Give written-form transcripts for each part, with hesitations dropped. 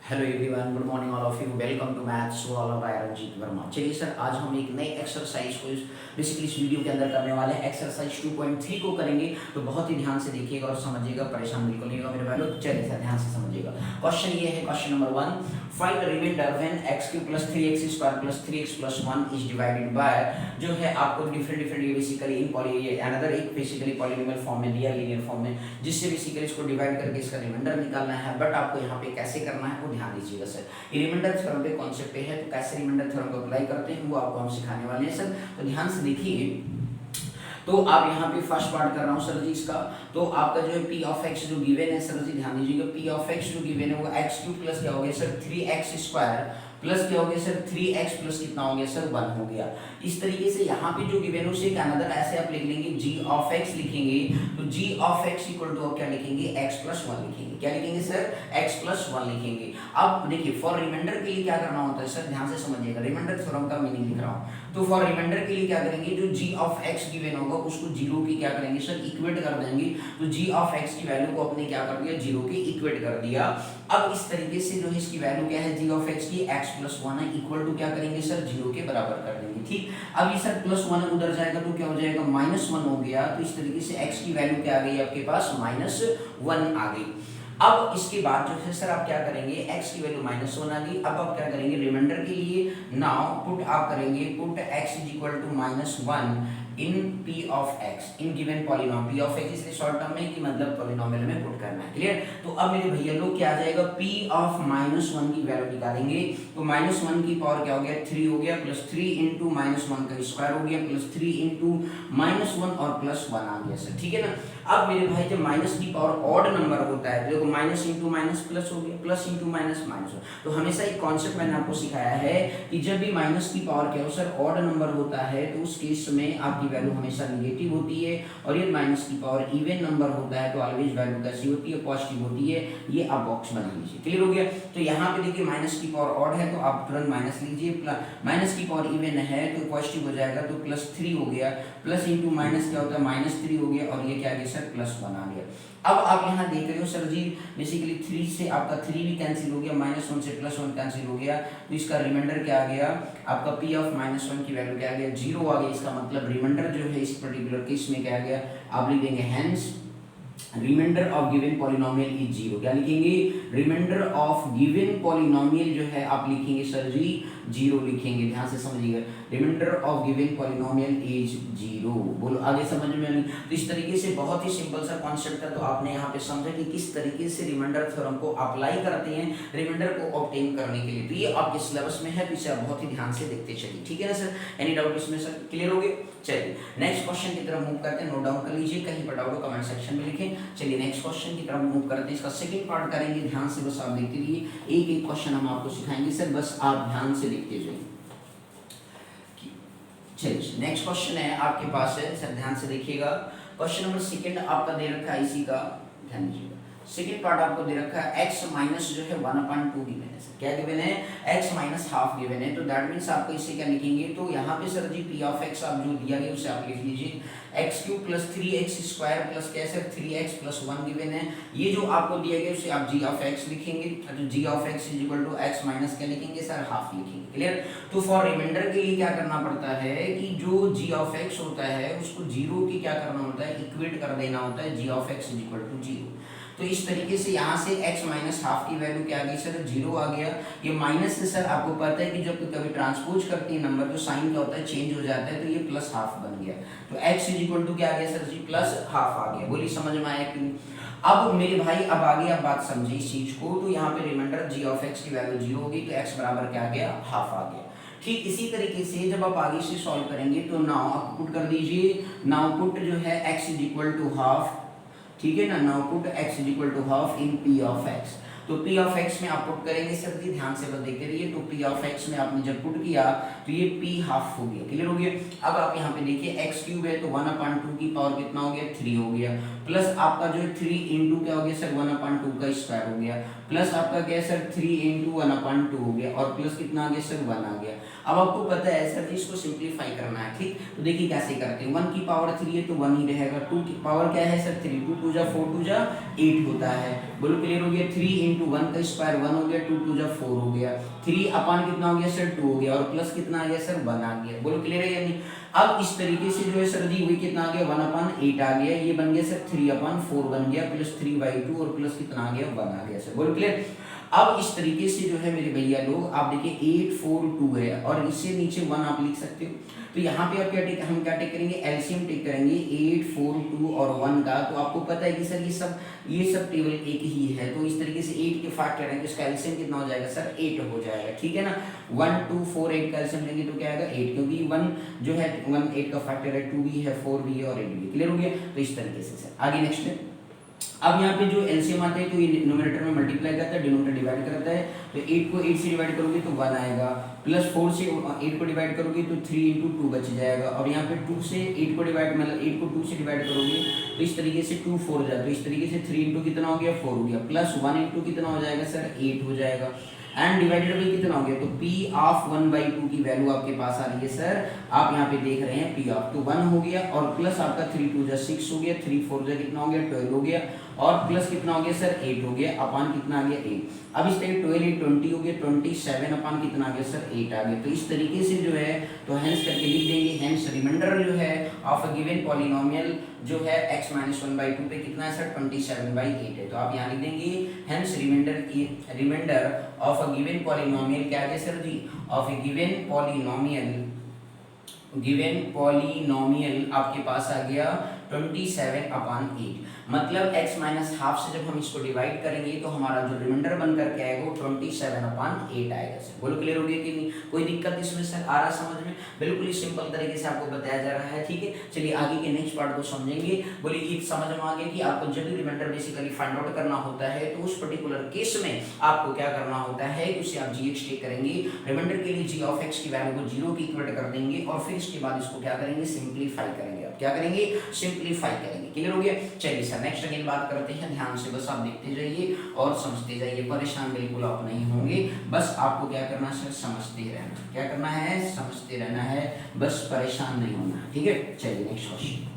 Hello everyone, good morning all of you. Welcome to maths all by Ranjeet Verma. चलिए sir, आज हम एक नए एक्सरसाइज को बेसिकली इस वीडियो के अंदर करने वाले हैं। एक्सरसाइज 2.3 को करेंगे, तो बहुत ही ध्यान से देखिएगा और समझिएगा, परेशान बिल्कुल नहीं होगा मेरे भाई लोग। चलिए सर, ध्यान से समझिएगा। क्वेश्चन ये है, question number 1, find reminder when x³ + 3x² + 3x + 1 is divided by, जो है आपको डिफरेंट ये बेसिकली इन पॉली अनदर एक बेसिकली पॉलिनोमियल फॉर्म में दिया, लीनियर फॉर्म में, जिससे बेसिकली इसको डिवाइड करके इसका रिमाइंडर निकालना है। बट आपको यहाँ पे कैसे करना है वो ध्यान दीजिएगा सर। ये रिमाइंडर थ्योरम पे कॉन्सेप्ट पे है, तो कैसे रिमाइंडर थ्योरम को अप्लाई करते हैं वो आपको हम सिखाने वाले हैं सर। तो ध्यान से देखिए। तो आप यहाँ पे फर्स्ट पार्ट कर रहा हूँ सर जी इसका। तो आपका जो है p ऑफ x जो गिवन है सर जी, ध्यान दीजिएगा, p ऑफ x जो गिवन है वो x³ प्लस क्या हो गया सर 3x² प्लस क्या हो गया सर 3x प्लस कितना हो गया सर 1 हो गया। इस तरीके से यहाँ पे जो गिवन है उसे अनदर ऐसे आप लिख लेंगे, g ऑफ x लिखेंगे, तो g of x equal to आप क्या लिखेंगे x + 1 लिखेंगे। क्या लिखेंगे सर x + 1 लिखेंगे। अब देखिए फॉर रिमाइंडर के लिए क्या करना होता है सर, ध्यान से समझिएगा, रिमाइंडर थ्योरम का मीनिंग लिख रहा हूँ। तो फॉर रिमाइंडर के लिए क्या करेंगे, जो g ऑफ x गिवन होगा उसको 0 की क्या करेंगे सर इक्वेट कर देंगे। तो g ऑफ x की वैल्यू को अपने क्या कर दिया 0 के इक्वेट कर दिया। अब इस तरीके से जो है इसकी वैल्यू क्या है g ऑफ x की x + 1 है, इक्वल टू क्या करेंगे सर 0 के बराबर कर देंगे। ठीक, अब ये सर +1 उधर जाएगा तो क्या हो जाएगा -1 हो गया। तो इस तरीके से x की वैल्यू क्या आ गई आपके पास -1 आ गई। अब इसके बाद जो है सर आप क्या करेंगे, x की वैल्यू -1 आ गई। अब आप क्या करेंगे रिमाइंडर के लिए, नाउ पुट आप करेंगे put x = -1 in p of x in given polynomial. p of x इसलिए शॉर्ट टर्म में कि मतलब पॉलीनोमियल में पुट करना है। क्लियर। तो अब मेरे भैया लोग क्या आ जाएगा, p ऑफ -1 की वैल्यू निकालेंगे। तो -1 की पावर क्या हो गया 3 हो गया, प्लस 3 * -1 का स्क्वायर हो गया, प्लस 3 * -1 और +1 आ गया सर। ठीक है ना। अब मेरे भाई जब माइनस की पावर ऑड नंबर होता है तो देखो माइनस इंटू माइनस प्लस हो गया, प्लस इंटू माइनस माइनस हो। तो हमेशा एक कॉन्सेप्ट मैंने आपको सिखाया है कि जब भी माइनस की पावर क्या हो सर ऑड नंबर होता है तो उस केस में आपकी वैल्यू हमेशा नेगेटिव होती है, और ये माइनस की पावर इवन नंबर होता है तो ऑलवेज वैल्यू कैसी होती है पॉजिटिव होती है। ये आप बॉक्स बना लीजिए। क्लियर हो गया। तो यहाँ पे देखिए माइनस की पावर ऑड है तो आप तुरंत माइनस लीजिए, माइनस की पावर इवन है तो पॉजिटिव हो जाएगा, तो +3 हो गया, प्लस इंटू माइनस क्या होता है -3 हो गया, और ये क्या आ गया सर +1 आ गया। अब आप यहाँ देख रहे हो सर जी बेसिकली 3 से आपका 3 भी कैंसिल हो गया, -1 से +1 कैंसिल हो गया, तो इसका रिमाइंडर क्या आ गया आपका p ऑफ -1 की वैल्यू क्या आ गया 0 आ गया। इसका मतलब रिमाइंडर जो है इस पर्टिकुलर केस में क्या आ गया, आप लिख देंगे hence reminder of given polynomial is 0। क्या लिखेंगे, रिमाइंडर ऑफ गिवन पॉलिनोमियल जो है आप लिखेंगे सर जी 0 लिखेंगे। ध्यान से समझिएगा, reminder of given polynomial is 0। बोलो आगे समझ में नहीं। तो इस तरीके से बहुत ही सिंपल सा कॉन्सेप्ट है। तो आपने यहाँ पे समझा कि किस तरीके से रिमाइंडर थ्योरम को अप्लाई करते हैं रिमाइंडर को ऑब्टेन करने के लिए। तो ये आपके सिलेबस में है, तो इसे आप बहुत ही ध्यान से देखते चलिए। ठीक है ना सर, एनी डाउट इसमें सर, क्लियर हो गए। चलिए नेक्स्ट क्वेश्चन की तरफ मूव करते हैं, नोट डाउन कर लीजिए, कहीं पर डाउट हो कमेंट सेक्शन में लिखें। चलिए नेक्स्ट क्वेश्चन की तरफ मूव करते हैं, इसका सेकंड पार्ट करेंगे। ध्यान से बस आप देखते रहिए, एक एक क्वेश्चन हम आपको सिखाएंगे सर, बस आप ध्यान से देखते जाइए। चलिए नेक्स्ट क्वेश्चन है आपके पास है सर, ध्यान से देखिएगा। क्वेश्चन नंबर सेकंड आपका दे रखा है इसी का, ध्यान दीजिएगा। सेकंड पार्ट आपको दे रखा है x माइनस जो है 1/2 गिवन है सर। क्या गिवन है, x माइनस हाफ गिवन है। तो दैट मींस आपको इसे क्या लिखेंगे, तो यहाँ पे sir ji p of x आप जो दिया गया उसे आप लिख लीजिए x³ + 3x² प्लस क्या सर 3x + 1 गिवन है। ये जो आपको दिया गया उसे आप g ऑफ x लिखेंगे, तो g of x = x minus क्या लिखेंगे सर हाफ लिखेंगे। क्लियर। तो फॉर रिमाइंडर के लिए क्या करना पड़ता है कि जो g ऑफ x होता है उसको 0 की क्या करना होता है इक्वेट कर देना होता है, g ऑफ x = 0। तो इस तरीके से यहाँ से x माइनस हाफ की वैल्यू क्या आ गई सर 0 आ गया। ये माइनस से सर आपको पता है कि जब कभी ट्रांसपोज करते हैं नंबर तो साइन क्या होता है चेंज हो जाता है, तो ये प्लस हाफ बन गया। तो x क्या आ गया सर जी +1/2 आ गया। बोलिए समझ में आया कि। अब मेरे भाई अब आगे आप बात समझिए इस चीज को। तो यहाँ पे रिमाइंडर g ऑफ x की वैल्यू 0 होगी, तो x बराबर क्या आ गया हाफ आ गया। ठीक इसी तरीके से जब आप आगे से सॉल्व करेंगे तो नाउ आप पुट कर दीजिए, नाउ पुट जो है x = 1/2, ठीक है ना, now put x = 1/2 in p of x। तो p ऑफ x में आप पुट करेंगे सर जी, ध्यान से बस देखते रहिए। तो p ऑफ x में आपने जब पुट किया तो ये p हाफ हो गया। क्लियर हो गया। अब आप यहाँ पे देखिए x³ है तो 1/2 की पावर कितना हो गया 3 हो गया, प्लस आपका जो है 3 इंटू क्या हो गया सर 1/2 का स्क्वायर हो गया, प्लस आपका क्या है सर 3 इंटू 1/2 हो गया, और प्लस कितना आ गया सर 1 आ गया। अब आपको पता है सर इसको सिंप्लीफाई करना है, ठीक। तो देखिए कैसे करते हैं, 1 की पावर 3 है तो 1 ही रहेगा, 2 की पावर क्या है सर 3, 2 2 जा 4 2 जा 8 होता है। बोलो क्लियर हो गया। 3 इंटू 1 का स्क्वायर 1 हो गया, 2 2 जा 4 हो गया, 3 अपान कितना हो गया सर 2 हो गया, और प्लस कितना आ गया सर 1 आ गया। बोलो क्लियर है या नहीं। अब इस तरीके से जो है सर जी वही कितना आ गया 1/8 आ गया, ये बन गया सर 3/4 बन गया, प्लस 3/2 और प्लस कितना आ गया 1 आ गया सर। बोलो क्लियर। अब इस तरीके से जो है मेरे भैया लोग आप देखिए 8 4 2 है और इससे नीचे 1 आप लिख सकते हो। तो यहाँ पे आप हम क्या टेक करेंगे, एलसीएम टेक करेंगे 8 4 2 और 1 का। तो आपको पता है कि सर ये सब टेबल एक ही है, तो इस तरीके से 8 के फैक्टर है तो इसका एलसीएम कितना हो जाएगा सर 8 हो जाएगा, ठीक है ना। 1 2 4 8 का एलसीएम लेंगे तो क्या आएगा 8, क्योंकि 1 जो है 1 8 का फैक्टर है, 2 भी है 4 भी है और 8 भी। क्लियर हो गया। तो इस तरीके से सर आगे नेक्स्ट है। अब यहाँ पे जो एलसीएम आता है तो ये न्यूमरेटर में मल्टीप्लाई करता है, डिनोमिनेटर डिवाइड करता है। तो 8 को 8 से डिवाइड करोगे तो 1 आएगा, प्लस 4 से 8 को डिवाइड करोगे तो 3 इंटू 2 बच जाएगा, और यहाँ पे 2 से 8 को डिवाइड मतलब 8 को 2 से डिवाइड करोगे तो इस तरीके से 2 4 जाए, तो इस तरीके से 3 इंटू कितना हो गया 4 हो गया, प्लस 1 इंटू कितना हो जाएगा सर 8 हो जाएगा, एंड डिवाइडेड बाई कितना हो गया, तो p ऑफ 1/2 की वैल्यू आपके पास आ रही है सर, आप यहाँ पे देख रहे हैं p ऑफ, तो 1 हो गया, और प्लस आपका 3 2 जा 6 हो गया, 3 4 जा कितना हो गया 12 हो गया, और प्लस कितना हो गया सर 8 हो गया, अपान कितना आ गया 8। अब इस तरीके 12 8 20 हो गया, 27 अपान कितना आ गया सर 8 आ गया। तो इस तरीके से जो है तो हेंस करके लिख देंगे, हेंस रिमाइंडर जो है ऑफ अ गिवन पॉलिनोमियल जो है x - 1/2 पे कितना है सर 27/8 है। तो आप यहाँ लिख देंगे hence reminder of a given polynomial क्या है sir ji, of a given polynomial आपके पास आ गया 27/8। मतलब x माइनस हाफ से जब हम इसको डिवाइड करेंगे तो हमारा जो रिमाइंडर बन करके आएगा वो 27/8 आएगा सर। बोलो क्लियर हो गया कि नहीं, कोई दिक्कत इसमें सर आ रहा समझ में, बिल्कुल ही सिंपल तरीके से आपको बताया जा रहा है, ठीक है। चलिए आगे के नेक्स्ट पार्ट को समझेंगे। बोलिए ये समझ में आ गया कि आपको जब भी रिमाइंडर बेसिकली फाइंड आउट करना होता है तो उस पर्टिकुलर केस में आपको क्या करना होता है कि उसे आप gx टेक करेंगे, रिमाइंडर के लिए g ऑफ x की वैल्यू को 0 की इक्वेट कर देंगे, और फिर इसके बाद इसको क्या करेंगे सिंप्लीफाई करेंगे। आप क्या करेंगे सिंप्लीफाई करेंगे। क्लियर हो गया। चलिए सर नेक्स्ट अगेन बात करते हैं, ध्यान से बस आप देखते जाइए और समझते जाइए, परेशान बिल्कुल आप नहीं होंगे, बस आपको क्या करना है सर समझते रहना, क्या करना है समझते रहना है, बस परेशान नहीं होना, ठीक है। चलिए नेक्स्ट क्वेश्चन,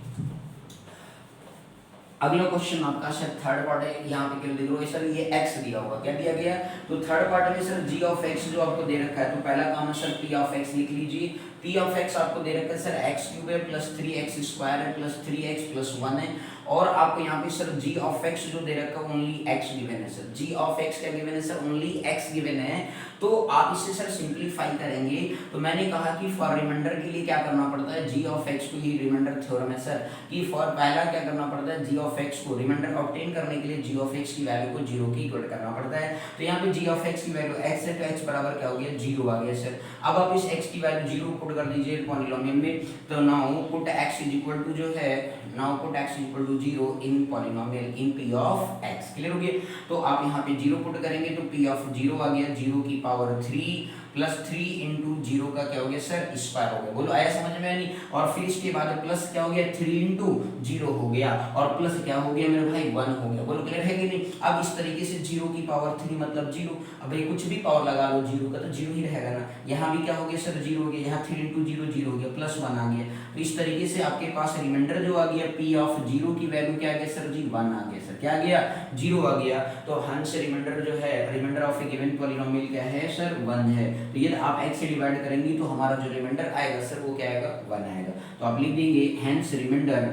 अगला क्वेश्चन आपका सर थर्ड पार्ट है। यहाँ पे क्यों देख रहे हो सर ये x दिया हुआ, क्या दिया गया, तो थर्ड पार्ट में सर g ऑफ x जो आपको दे रखा है, तो पहला काम है सर p ऑफ x लिख लीजिए। p ऑफ x आपको दे रखा है सर x³ है प्लस 3x स्क्वायर है प्लस 3x प्लस 1 है, और आपको यहाँ पे सर g ऑफ x जो दे रखा है ओनली x गिवन है सर, g ऑफ x क्या गिवन है सर ओनली x गिवन है। तो आप इसे सर सिंप्लीफाई करेंगे, तो मैंने कहा कि फॉर रिमाइंडर के लिए क्या करना पड़ता है g ऑफ x को, ही रिमाइंडर थ्योरम है सर कि फॉर पहला क्या करना पड़ता है g ऑफ x को रिमाइंडर ऑब्टेन करने के लिए g ऑफ x की वैल्यू को 0 की इक्वल करना पड़ता है। तो यहाँ पे g ऑफ x की वैल्यू x है तो x बराबर क्या हो गया 0 आ गया सर। अब आप इस x की वैल्यू 0 पुट कर दीजिए पॉलिनोमियल में, तो now put x is equal to जो है now put x is equal to 0 in polynomial in p of x। Clear हो गया। तो आप यहाँ पे 0 पुट करेंगे तो p ऑफ 0 आ गया, 0 की पावर 3 प्लस 3 इंटू 0 का क्या हो गया सर स्क्वायर हो गया। बोलो आया समझ में नहीं, और फिर इसके बाद प्लस क्या हो गया 3 इंटू 0 हो गया, और प्लस क्या हो गया मेरे भाई 1 हो गया। बोलो क्लियर है कि नहीं। अब इस तरीके से 0 की पावर 3 मतलब 0, अब ये कुछ भी पावर लगा लो 0 का तो 0 ही रहेगा ना, यहाँ भी क्या हो गया सर 0 हो गया, यहाँ 3 इंटू 0 0 हो गया, प्लस 1 आ गया। तो इस तरीके से आपके पास रिमाइंडर जो आ गया p ऑफ 0 की वैल्यू क्या आ गया सर जी 1 आ गया सर, क्या आ गया 0 आ गया। तो हंस रिमाइंडर जो है reminder of a given polynomial क्या है सर 1 है। तो ये आप x से डिवाइड करेंगे तो हमारा जो रिमाइंडर आएगा सर वो क्या आएगा 1 आएगा। तो आप लिख देंगे hence reminder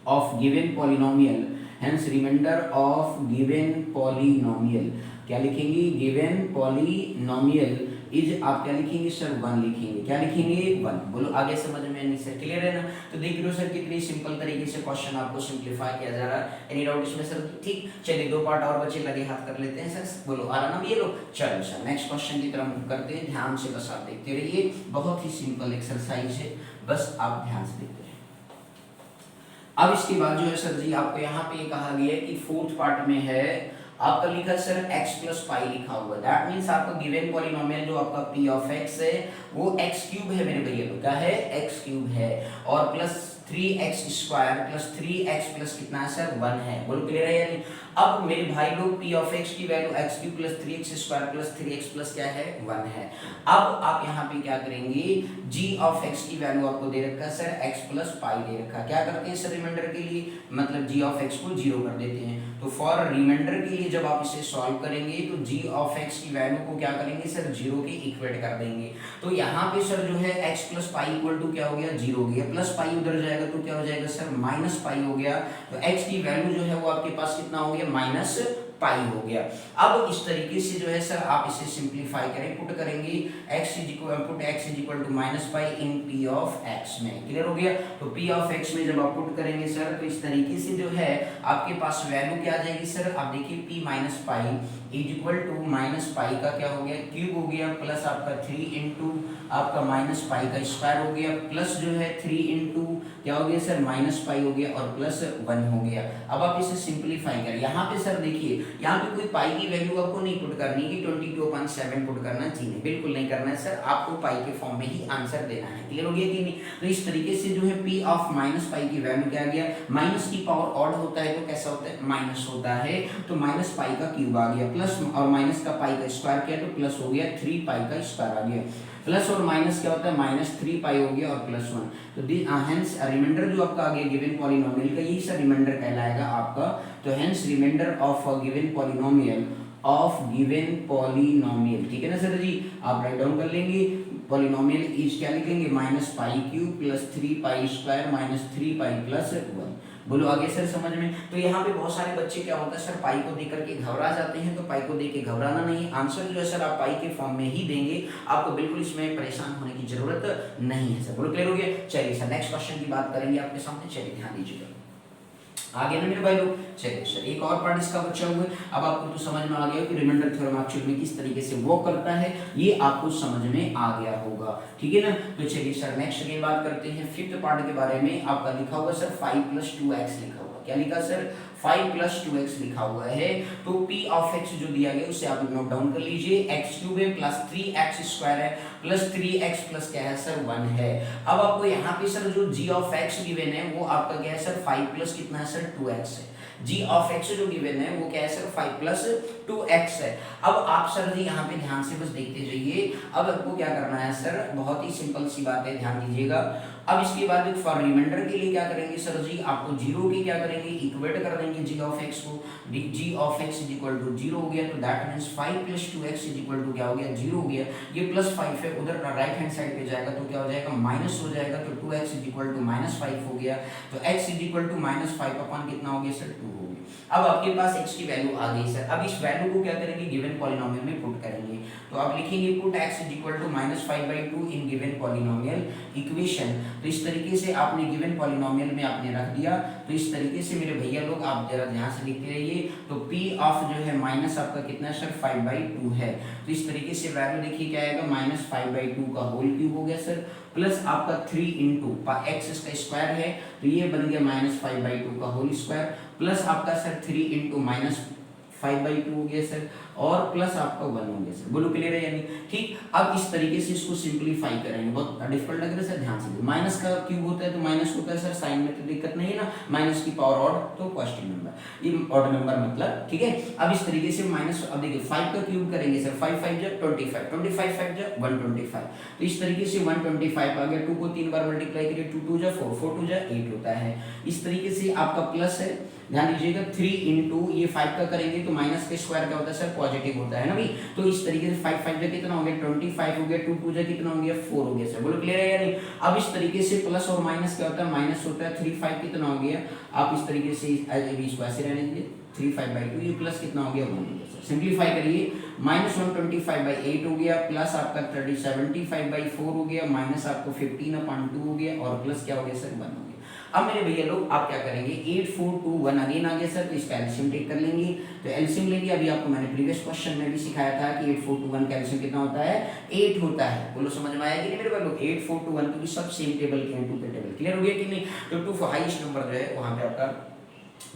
of given polynomial, hence reminder of given polynomial क्या लिखेंगे गिवन पॉलिनोमियल इज आप क्या लिखेंगे सर 1 लिखेंगे, क्या लिखेंगे 1। बोलो आगे समझ में नहीं सर, क्लियर है ना। तो देख लो सर कितनी सिंपल तरीके से क्वेश्चन आपको सिंप्लीफाई किया जा रहा है, एनी डाउट इसमें सर, ठीक। चलिए 2 पार्ट और बचे, लगे हाथ कर लेते हैं सर। बोलो आ रहा ना ये लो। चलो सर नेक्स्ट क्वेश्चन की तरफ मूव करते हैं, ध्यान से बस आप देखते रहिए, बहुत ही सिंपल एक्सरसाइज है, बस आप ध्यान से देखते रहिए। अब इसके बाद जो है सर जी आपको यहाँ पे कहा गया है कि 4th पार्ट में है आपका लिखा सर x प्लस पाई लिखा हुआ, दैट मीन्स आपका गिवन पॉलिनोमियल जो आपका p ऑफ x है वो x³ है मेरे भैया, क्या है x³ है, और plus 3x² plus 3x plus कितना है सर 1 है। बोलो क्लियर है या नहीं। अब मेरे भाई लोग p ऑफ x की value x³ plus 3x² plus 3x plus क्या है 1 है। अब आप यहाँ पे क्या करेंगे, g ऑफ x की वैल्यू आपको दे रखा है सर x प्लस पाई दे रखा। क्या करते हैं सर रिमाइंडर के लिए, मतलब g ऑफ x को 0 कर देते हैं। तो फॉर रिमाइंडर के लिए जब आप इसे सॉल्व करेंगे तो g ऑफ x की वैल्यू को क्या करेंगे सर 0 के इक्वेट कर देंगे। तो यहाँ पे सर जो है x plus pi equal to क्या हो गया 0 हो गया, प्लस पाई उधर जाएगा तो क्या हो जाएगा सर माइनस पाई हो गया। तो x की वैल्यू जो है वो आपके पास कितना हो गया माइनस पाई हो गया। अब इस तरीके से जो है सर आप इसे सिंप्लीफाई करें, पुट करेंगे x is equal to minus pi in p of x में। क्लियर हो गया। तो p ऑफ x में जब आप पुट करेंगे सर तो इस तरीके से जो है आपके पास वैल्यू क्या आ जाएगी सर, आप देखिए p minus pi is equal to minus pi का क्या हो गया क्यूब हो गया, प्लस आपका 3 इंटू आपका माइनस पाई का स्क्वायर हो गया, प्लस जो है 3 इंटू क्या हो गया सर माइनस पाई हो गया और प्लस 1 हो गया। अब आप इसे सिंप्लीफाई करें। यहाँ पे सर देखिए यहाँ पे कोई पाई की वैल्यू आपको नहीं पुट करनी कि 22/7 पुट करना चाहिए, बिल्कुल नहीं करना है सर, आपको पाई के फॉर्म में ही आंसर देना है। क्लियर हो गया कि नहीं। तो इस तरीके से जो है p ऑफ माइनस पाई की वैल्यू क्या आ गया, माइनस की पावर ऑड होता है तो कैसा होता है माइनस होता है, तो माइनस पाई का क्यूब आ गया, प्लस और माइनस का पाई का स्क्वायर किया तो प्लस हो गया 3 पाई का स्क्वायर आ गया, प्लस और माइनस क्या होता है माइनस 3 पाई हो गया और प्लस 1। तो हेंस रिमाइंडर जो आपका आ गया गिवन पॉलिनोमियल का यही सर रिमाइंडर कहलाएगा आपका। तो hence reminder of given polynomial ठीक है ना सर जी, आप राइट डाउन कर लेंगे। पॉलिनोमियल इज क्या लिखेंगे minus pi cube plus 3 pi square minus 3 pi plus 1। बोलो आगे सर समझ में। तो यहाँ पे बहुत सारे बच्चे क्या होता है सर पाई को देख करके घबरा जाते हैं, तो पाई को देख के घबराना नहीं, आंसर जो है सर आप पाई के फॉर्म में ही देंगे, आपको बिल्कुल इसमें परेशान होने की जरूरत नहीं है सर। बोलो क्लियर हो गया। चलिए सर नेक्स्ट क्वेश्चन की बात करेंगे आपके सामने, चलिए ध्यान दीजिएगा आगे ना मेरे भाई लोग। चलिए सर एक और पार्ट इसका बचा हुआ है। अब आपको तो समझ में आ गया कि रिमाइंडर थ्योरम एक्चुअली में किस तरीके से वर्क करता है, ये आपको समझ में आ गया होगा, ठीक है ना। तो चलिए सर नेक्स्ट की बात करते हैं फिफ्थ पार्ट के बारे में। आपका लिखा हुआ सर 5 + 2x लिखा हुआ, क्या लिखा सर 5 + 2x लिखा हुआ है। तो p ऑफ x जो दिया गया उसे आप नोट डाउन कर लीजिए, x³ है प्लस 3x² है प्लस 3x प्लस क्या है सर 1 है। अब आपको यहाँ पे सर जो g ऑफ x गिवन है वो आपका क्या है सर 5 प्लस कितना है सर 2x है। g ऑफ x जो गिवन है वो क्या है सर 5 प्लस 2x है। अब आप सर जी यहाँ पे ध्यान से बस देखते जाइए। अब आपको क्या करना है सर, बहुत ही सिंपल सी बात है, ध्यान दीजिएगा। अब इसके बाद फॉर रिमाइंडर के लिए क्या करेंगे सर जी, आपको 0 की क्या करेंगे इक्वेट कर देंगे g ऑफ x को, g of x is equal to 0 हो गया, तो that means 5 + 2x is equal to क्या हो गया 0 हो गया। ये प्लस 5 है, उधर राइट हैंड साइड पे जाएगा तो क्या हो जाएगा माइनस हो जाएगा, तो 2x इज इक्वल टू -5 हो गया। तो x इज इक्वल टू -5 अपन कितना हो गया सर 2 हो गया। अब आपके पास x की वैल्यू आ गई सर। अब इस वैल्यू को क्या करेंगे गिवन पॉलिनोमियल में पुट करेंगे। तो आप लिखेंगे put x is equal to -5/2 in given polynomial equation. तो इस तरीके से आपने गिवन पॉलिनोमियल में आपने रख दिया। तो इस तरीके से मेरे भैया लोग आप जरा ध्यान से लिखते रहिए। तो p ऑफ जो है माइनस आपका कितना सर 5/2 है। तो इस तरीके से वैल्यू देखिए क्या आएगा -5/2 का होल क्यूब हो गया सर, प्लस आपका 3 इंटू x इसका स्क्वायर है तो ये बन गया -5/2 का होल स्क्वायर, प्लस आपका सर 3 इंटू -5/2 हो गया सर, और प्लस आपका 1 हो गया सर। बोलो क्लियर है यानी ठीक। अब इस तरीके से इसको सिंपलीफाई करेंगे, बहुत डिफिकल्ट लग रहा है सर, ध्यान से। माइनस का क्यूब होता है तो माइनस होता है सर, साइन में तो दिक्कत नहीं है ना, माइनस की पावर ऑड तो पॉजिटिव नंबर, ये ऑड नंबर मतलब ठीक है। अब इस तरीके से माइनस, अब देखिए 5 का क्यूब करेंगे सर, 5 5 जा 25, 25 5 जा 125, तो इस तरीके से 125 आ गया। 2 को 3 बार मल्टीप्लाई करिए, 2 2 जा 4, 4 2 जा 8 होता है। इस तरीके से आपका प्लस है, ध्यान दीजिएगा 3 इंटू ये 5 का करेंगे तो माइनस के स्क्वायर क्या होता है सर पॉजिटिव होता है ना भाई। तो इस तरीके से 5 5 जा कितना हो गया 25 हो गया, 2 2 जा कितना हो गया 4 हो गया सर। बोलो क्लियर है या नहीं। अब इस तरीके से प्लस और माइनस क्या होता है माइनस होता है, 3 5 कितना हो गया, आप इस तरीके से इसको ऐसे रहने दीजिए 3 5/2, ये प्लस कितना हो गया 1 हो गया सर। सिंप्लीफाई करिए, -125/8 हो गया, प्लस आपका 75/4 हो गया, माइनस आपको 15/2 हो गया, और प्लस क्या हो गया सर 1 हो गया। अब मेरे भैया लोग आप क्या करेंगे 8 4 2 1 अगेन आ गया सर, तो इसका एलसीएम टेक कर लेंगे। तो एलसीएम लेंगे, अभी आपको मैंने प्रीवियस क्वेश्चन में भी सिखाया था कि 8 4 2 1 का एलसीएम कितना होता है 8 होता है। बोलो समझ में आया कि नहीं मेरे भैया लोग। 8 4 2 1 क्योंकि सब सेम टेबल के हैं, 2 के टेबल। क्लियर हो गया कि नहीं। तो 2 हाईएस्ट नंबर जो है वहां पे आपका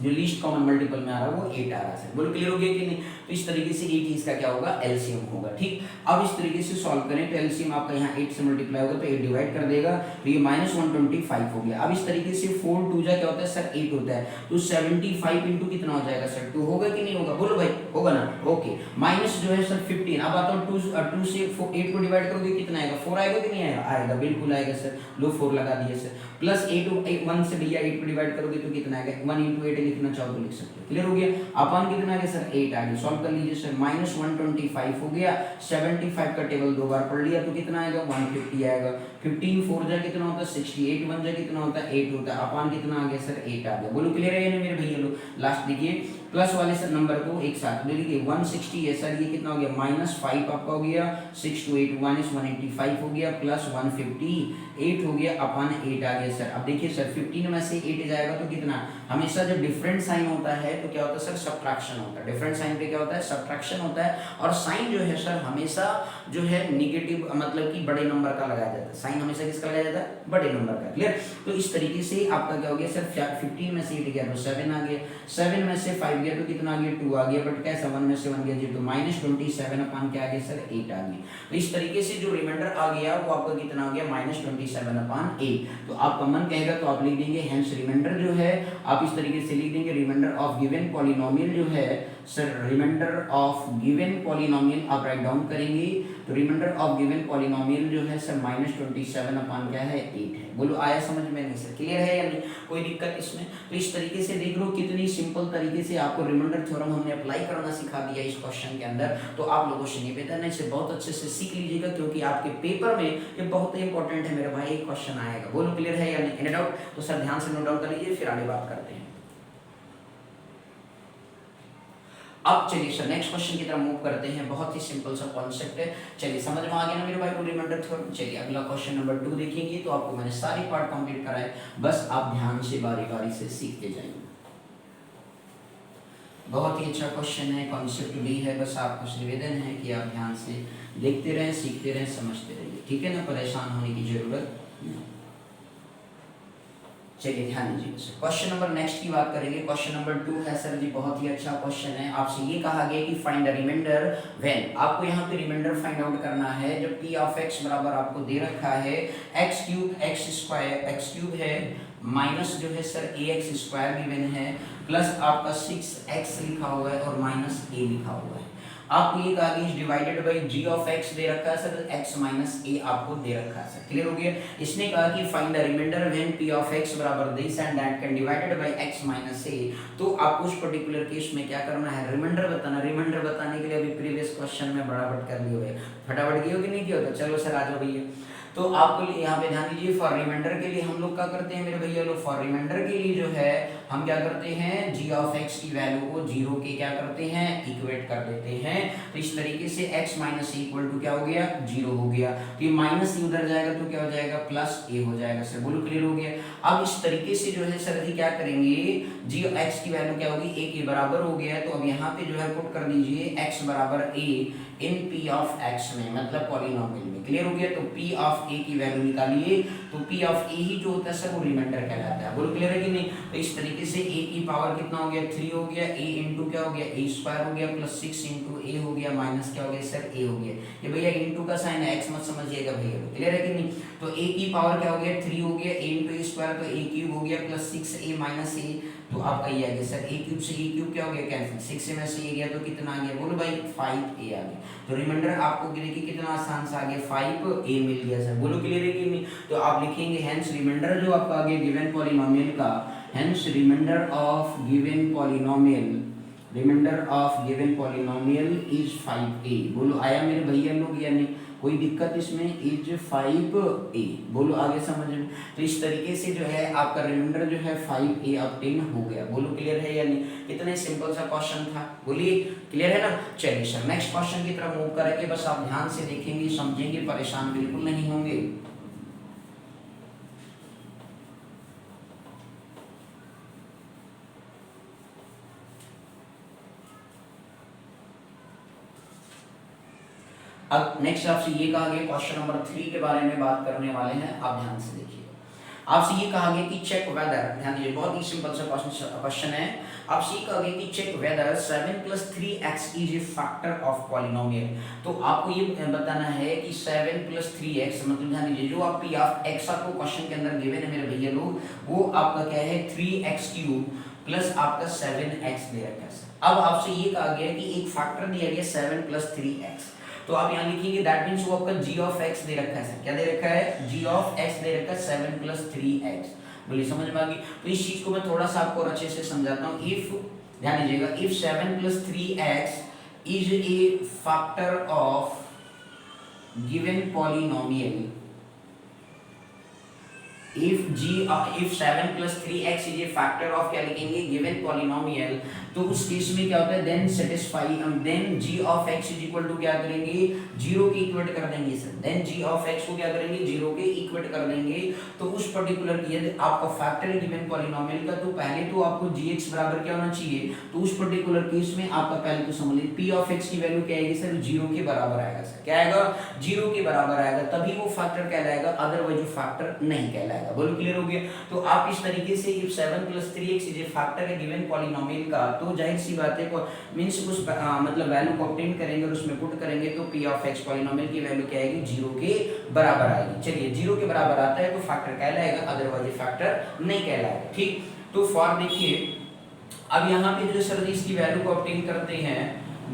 जो लीस्ट कॉमन मल्टीपल में आ रहा है वो 8 आ रहा है सर। बोलो क्लियर हो गया कि नहीं? तो इस तरीके से 8 इसका क्या होगा, एलसीएम होगा। ठीक, अब इस तरीके से सॉल्व करें तो एलसीएम आपका यहाँ 8 से मल्टीप्लाई होगा तो 8 डिवाइड कर देगा तो ये -125 हो गया। अब इस तरीके से 4 2 जा क्या होता है सर 8 होता है, तो 75 इंटू कितना हो जाएगा सर 2 होगा कि नहीं होगा? बोलो भाई होगा ना? ओके, माइनस जो है सर 15। अब आता हूँ 2 से 8 को डिवाइड करोगे कितना आएगा, 4 आएगा कि नहीं आएगा? आएगा, बिल्कुल आएगा सर। लो 4 लगा दिए सर, प्लस 8 1 से भैया 8 को डिवाइड करोगे तो कितना आएगा, 1 इंटू 8 लिखना चाहो तो लिख सकते हो। क्लियर हो गया? अपन कितना आ गया सर 8 आ गया। सॉल्व कर लीजिए सर, -125 हो गया, 75 का टेबल 2 बार पढ़ लिया तो कितना आएगा 150 आएगा। 15 4 जा कितना होता है 68, 1 जा कितना होता है 8 होता है। अपन कितना आ गया सर 8 आ गया। बोलो क्लियर है या नहीं मेरे भैया लोग? लास्ट देखिए प्लस वाले सर नंबर को एक साथ ले लीजिए, 160 है सर, ये कितना हो गया -5 आपका हो गया, 6 to 8 -185 हो गया, प्लस 158 हो गया, अपन 8 आ गया सर। अब देखिए सर 15 में से 8 जाएगा तो कितना, हमेशा जब डिफरेंट साइन होता है तो क्या होता है सर सब्ट्रैक्शन होता है। डिफरेंट साइन पे क्या होता है सब्ट्रैक्शन होता है, और साइन जो है सर हमेशा जो है निगेटिव मतलब कि बड़े नंबर का लगाया जाता है। साइन हमेशा किसका लगाया जाता है, बड़े नंबर का। क्लियर? तो इस तरीके से आपका क्या हो गया सर 15 में से 8 गया तो 7 आ गया, 7 में से 5 गया तो कितना आ गया 2 आ गया, बट कैसा 1 में से 1 गया जी तो -27 अपन क्या आ गया सर 8 आ गया। तो इस तरीके से जो रिमाइंडर आ गया वो आपका कितना हो गया -27/8। तो आप कॉमन कहेगा तो आप लिख देंगे हेंस रिमाइंडर जो है आप इस तरीके से लिख देंगे, रिमाइंडर ऑफ गिवन पॉलिनोमियल जो है sir, reminder of given polynomial आप राइट डाउन करेंगे तो रिमाइंडर ऑफ गिवन पॉलिनोमियल जो है सर -27 अपन क्या है 8 है। बोलो आया समझ में नहीं सर? क्लियर है या नहीं? कोई दिक्कत इसमें? तो इस तरीके से देख लो कितनी सिंपल तरीके से आपको रिमाइंडर थ्योरम हमने अप्लाई करना सिखा दिया इस क्वेश्चन के अंदर। तो आप लोगों से निवेदन है इसे बहुत अच्छे से सीख लीजिएगा, क्योंकि आपके पेपर में ये बहुत ही इंपॉर्टेंट है मेरे भाई, एक क्वेश्चन आएगा। बोलो क्लियर है या नहीं? Any doubt? तो सर ध्यान से नोट डाउन कर लीजिए, फिर आगे बात करते हैं। अब चलिए सर नेक्स्ट क्वेश्चन की तरफ मूव करते हैं। बहुत ही सिंपल सा कॉन्सेप्ट है, चलिए समझ में आ गया ना मेरे भाई रिमाइंडर थ्योरम। चलिए अगला क्वेश्चन नंबर 2 देखेंगे तो आपको मैंने सारी पार्ट कंप्लीट कराए, बस आप ध्यान से बारी बारी से सीखते जाएंगे। बहुत ही अच्छा क्वेश्चन है, कॉन्सेप्ट भी है, बस आपको निवेदन है कि आप ध्यान से देखते रहें, सीखते रहें, समझते रहिए। ठीक है ना? परेशान होने की जरूरत नहीं। चलिए ध्यान दीजिए क्वेश्चन नंबर नेक्स्ट की बात करेंगे। क्वेश्चन नंबर 2 है सर जी, बहुत ही अच्छा क्वेश्चन है। आपसे ये कहा गया कि फाइंड द रिमाइंडर व्हेन, आपको यहाँ पे रिमाइंडर फाइंड आउट करना है जब p ऑफ x बराबर आपको दे रखा है x cube x square, x cube है माइनस जो है सर ax स्क्वायर गिवन है, प्लस आपका 6x लिखा हुआ है और माइनस a लिखा हुआ है। आपको ये कहा कि divided by g of x दे रखा है सर, x माइनस a आपको दे रखा है सर। क्लियर हो गया? इसने कहा कि find the reminder when p of x बराबर this and that can divided by x minus a। तो आपको उस पर्टिकुलर केस में क्या करना है, रिमाइंडर बताना। रिमाइंडर बताने के लिए अभी प्रीवियस क्वेश्चन में बराबर कर लिए हुए, फटाफट किया हो कि नहीं किया होता? चलो सर आ जाओ भैया। तो आपको यहाँ पे ध्यान दीजिए, फॉर रिमाइंडर के लिए हम लोग क्या करते हैं मेरे भैया लोग, फॉर रिमाइंडर के लिए जो है हम क्या करते हैं g ऑफ x की वैल्यू को 0 के क्या करते हैं इक्वेट कर देते हैं। तो इस तरीके से x माइनस इक्वल टू क्या हो गया 0 हो गया, तो ये माइनस उधर जाएगा तो क्या हो जाएगा प्लस a हो जाएगा सर। बोलो क्लियर हो गया? अब इस तरीके से जो है सर जी क्या करेंगे, g ऑफ x की वैल्यू क्या होगी a के बराबर हो गया, तो अब यहाँ पे जो है पुट कर दीजिए x बराबर a in p of x में, मतलब पॉलिनोमियल में। क्लियर हो गया? तो p ऑफ a की वैल्यू निकालिए, तो p ऑफ a ही जो होता है सर वो रिमाइंडर कहलाता है। बोलो क्लियर है कि नहीं? तो इस तरीके से a की पावर कितना हो गया 3 हो गया, a इंटू क्या हो गया a स्क्वायर हो गया, प्लस 6 इंटू a हो गया, माइनस क्या हो गया सर a हो गया। ये भैया इंटू का साइन है, x मत समझिएगा भैया। क्लियर है कि नहीं? तो a की पावर क्या हो गया 3 हो गया, a इंटू a स्क्वायर तो a क्यूब हो गया, प्लस 6a माइनस a, तो आपका ये आ गया सर a क्यूब से a क्यूब क्या हो गया कैंसिल, 6 में से a गया तो कितना आ गया, बोलो भाई 5a आ गया। तो रिमाइंडर आपको देखिए कितना आसान सा आ गया 5a मिल गया सर। बोलो क्लियर है कि नहीं? तो आप लिखेंगे हेंस रिमाइंडर जो आपका आ गया गिवन पॉलिनोमियल का, hence reminder of given polynomial, reminder of given polynomial is 5a। बोलो आया मेरे भैया लोग या नहीं? कोई दिक्कत इसमें? Is 5a। बोलो आगे समझ में? तो इस तरीके से जो है आपका रिमाइंडर जो है 5a ऑब्टेन हो गया। बोलो क्लियर है या नहीं? कितने सिंपल सा क्वेश्चन था, बोलिए क्लियर है ना? चलिए सर नेक्स्ट क्वेश्चन की तरफ मूव करेंगे, बस आप ध्यान से देखेंगे समझेंगे, परेशान बिल्कुल नहीं होंगे। अब नेक्स्ट आपसे ये कहा गया क्वेश्चन नंबर 3 के बारे में बात करने वाले हैं, आप ध्यान से देखिए। आपसे ये कहा गया कि चेक वेदर, ध्यान दीजिए बहुत ही सिंपल सा क्वेश्चन है। आपसे ये कहा गया कि check whether 7 + 3x is a factor of polynomial. तो आपको ये बताना है कि 7 + 3x मतलब ध्यान दीजिए जो आप p ऑफ x आपको क्वेश्चन के अंदर गिवन है मेरे भैया लोग, वो आपका क्या है 3x³ प्लस आपका 7x दे रखा है। अब आपसे ये कहा गया कि एक फैक्टर दिया गया 7 + 3x, तो आप यहाँ लिखेंगे दैट मींस वो आपका g ऑफ x दे रखा है सर। क्या दे रखा है? g ऑफ x दे रखा है 7 + 3x। बोलिए समझ में आ गई? तो इस चीज को मैं थोड़ा सा आपको और अच्छे से समझाता हूँ। इफ, ध्यान दीजिएगा, if 7 + 3x is a factor of given polynomial, if 7 + 3x is a factor of क्या लिखेंगे given polynomial, तो उस केस में क्या होता है then satisfy then g of x is equal to क्या करेंगे 0 के इक्वेट कर देंगे sir. Then g of x को क्या करेंगे 0 के इक्वेट कर देंगे। तो उस पर्टिकुलर यदि आपका फैक्टर है गिवन पॉलिनोमियल का, तो पहले तो आपको gx बराबर क्या होना चाहिए, तो उस पर्टिकुलर केस में आपका पहले तो समझ लीजिए p ऑफ x की वैल्यू क्या आएगी सर 0 के बराबर आएगा सर। क्या आएगा 0 के बराबर आएगा, तभी वो फैक्टर कहलाएगा, अदरवाइज वो फैक्टर नहीं कहलाएगा। बोलो क्लियर हो गया? तो आप इस तरीके से if 7 + 3x is a factor है गिवन पॉलिनोमियल का, तो जाहिर सी बात है मींस उस मतलब वैल्यू को ऑब्टेन करेंगे और उसमें पुट करेंगे तो p ऑफ x पॉलिनोमियल की वैल्यू क्या आएगी 0 के बराबर आएगी। चलिए 0 के बराबर आता है तो फैक्टर कहलाएगा, अदरवाइज फैक्टर नहीं कहलाएगा। ठीक, तो फॉर देखिए अब यहाँ पे जो सर इसकी वैल्यू को ऑब्टेन करते हैं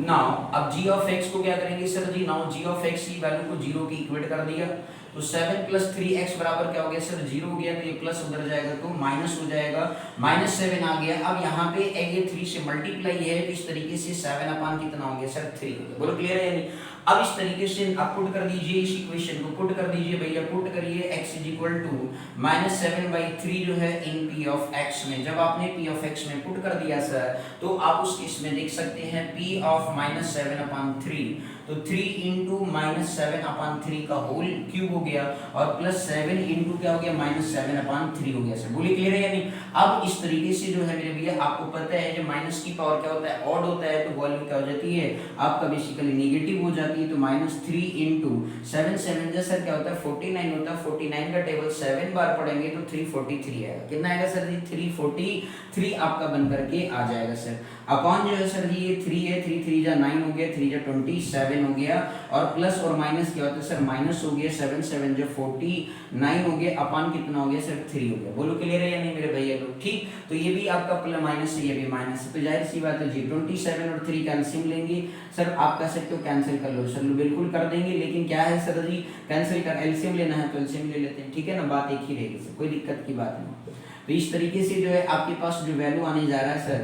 नाउ, अब g ऑफ x को क्या करेंगे sir ji, now g of x की वैल्यू को 0 की इक्वेट कर दिया, तो 7 + 3x बराबर क्या हो गया सर 0 हो गया, तो ये प्लस उधर जाएगा तो माइनस हो जाएगा, -7 आ गया। अब यहाँ पे ये 3 से मल्टीप्लाई है, तो इस तरीके से 7 अपान कितना हो गया सर 3 हो गया। बोलो क्लियर है या नहीं? अब इस तरीके से आप पुट कर दीजिए, इस इक्वेशन को पुट कर दीजिए भैया, पुट करिए x इज इक्वल टू -7/3 जो है इन p ऑफ x में। जब आपने p ऑफ x में पुट कर दिया सर, तो आप उस केस में देख सकते हैं p ऑफ -7/3, तो 3 × -7/3 का होल क्यूब हो गया और +7 × क्या हो गया -7/3 हो गया सर। बोलिए क्लियर है या नहीं? अब इस तरीके से जो है मेरे भैया आपको पता है जब माइनस की पावर क्या होता है ऑड होता है, तो वैल्यू क्या हो जाती है आपका बेसिकली नेगेटिव हो जाती है। तो -3 × 7 7 सर क्या होता है 49 होता है। 49 का टेबल 7 बार पढ़ेंगे तो 343 आएगा। कितना आएगा सर जी 343 आपका बन करके आ जाएगा सर। अपॉन जो है सर जी ये 3 है, 3 3 जा 9 हो गया, 3 जा 27 हो गया, और प्लस और माइनस क्या होता है सर माइनस हो गया, 7 7 जा 49 हो गया, अपॉन कितना हो गया सर 3 हो गया। बोलो क्लियर है या नहीं मेरे भैया लोग? ठीक, तो ये भी आपका प्लस माइनस है, ये भी माइनस है, तो जाहिर सी बात है जी 27 और 3 कैल्सियम लेंगे सर। आप कह सकते हो कैंसिल कर लो सर, बिल्कुल कर देंगे, लेकिन क्या है सर जी कैंसिल कर एलसीएम लेना है तो एलसीएम ले लेते हैं, ठीक है ना, बात एक ही रहेगी सर, कोई दिक्कत की बात नहीं। तो इस तरीके से जो है आपके पास जो वैल्यू आने जा रहा है सर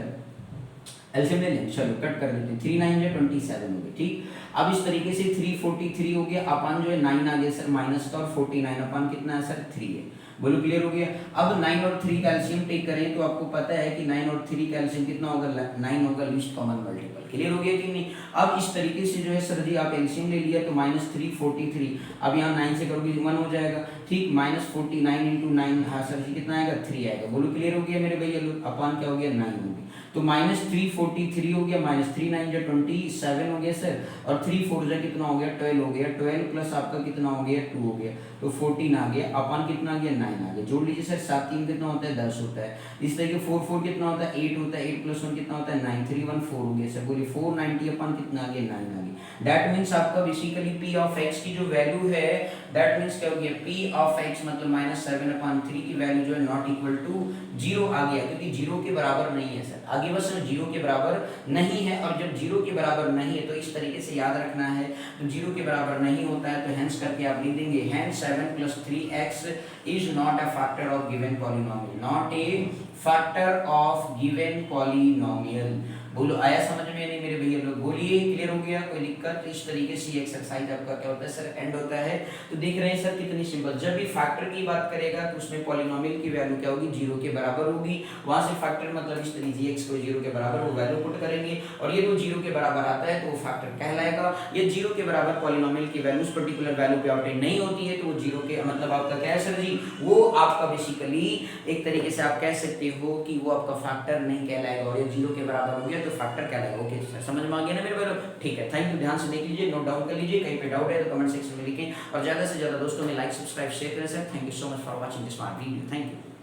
एलसीएम ले लें, चलो कट कर देते हैं, 3 9 जो 27 हो गया। ठीक, अब इस तरीके से 343 हो गया, अपन जो है 9 आ गया सर माइनस का, और 49 अपन कितना है सर 3 है। बोलो क्लियर हो गया? अब 9 और 3 का एलसीएम टेक करें तो आपको पता है कि 9 और 3 का एलसीएम कितना होगा 9 होगा, लीस्ट कॉमन मल्टीपल। क्लियर हो गया कि नहीं? अब इस तरीके से जो है सर जी आप एलसीएम ले लिया तो -343, अब यहाँ 9 से करोगे 1 हो जाएगा। ठीक, -49 × 9 हाँ सर जी कितना आएगा 3 आएगा। बोलो क्लियर हो गया मेरे भैया लोग? अपन क्या हो गया 9 हो गया, तो -343 हो गया, -3 9 जो 27 हो गया सर, और 3 4 जो कितना हो गया 12 हो गया, 12 प्लस आपका कितना हो गया 2 हो गया, तो 14 आ गया, अपन कितना आ गया 9 आ गया। जोड़ लीजिए सर 7 3 कितना होता है 10 होता है। इस तरह के 4 4 कितना होता है 8 होता है, 8 + 1 कितना होता है 9, 3 1 4 हो गया सर। बोलिए 490 अपन कितना आ गया 9 आ गया। दैट मीन्स आपका बेसिकली p ऑफ x की जो वैल्यू है दैट मीन्स क्या हो गया p ऑफ x मतलब -7/3 की वैल्यू जो है नॉट इक्वल टू 0 आ गया, क्योंकि 0 के बराबर नहीं है सर। आगे बस 0 के बराबर नहीं है, और जब 0 के बराबर नहीं है तो इस तरीके से याद रखना है, तो 0 के बराबर नहीं होता है तो हेंस करके आप लिख देंगे hence 7 + 3x is not a factor of given polynomial, not a factor of given polynomial. बोलो आया समझ में नहीं मेरे भैया लोग? बोलिए क्लियर हो गया? कोई दिक्कत? इस तरीके से एक्सरसाइज आपका क्या होता है सर एंड होता है। तो देख रहे हैं सर कितनी सिंपल, जब भी फैक्टर की बात करेगा तो उसमें पॉलिनोमियल की वैल्यू क्या होगी 0 के बराबर होगी। वहां से फैक्टर मतलब इस तरीके x को 0 के बराबर वो वैल्यू पुट करेंगे, और ये तो 0 के बराबर आता है तो वो फैक्टर कहलाएगा। ये 0 के बराबर पॉलिनोमियल की वैल्यू उस पर्टिकुलर वैल्यू पे ऑब्टेन नहीं होती है तो वो 0 के मतलब आपका क्या है सर जी, वो आपका बेसिकली एक तरीके से आप कह सकते हो कि वो आपका फैक्टर नहीं कहलाएगा, और ये 0 के बराबर हो गया तो फैक्टर क्या लगेगा। ओके सर, समझ में आ गया ना मेरे भाई? ठीक है, थैंक यू, ध्यान से देख लीजिए, नोट डाउन कर लीजिए, कहीं पे डाउट है तो कमेंट सेक्शन में लिखें और ज़्यादा से ज़्यादा दोस्तों में लाइक सब्सक्राइब शेयर करें sir. Thank you so much for watching this my video, thank you.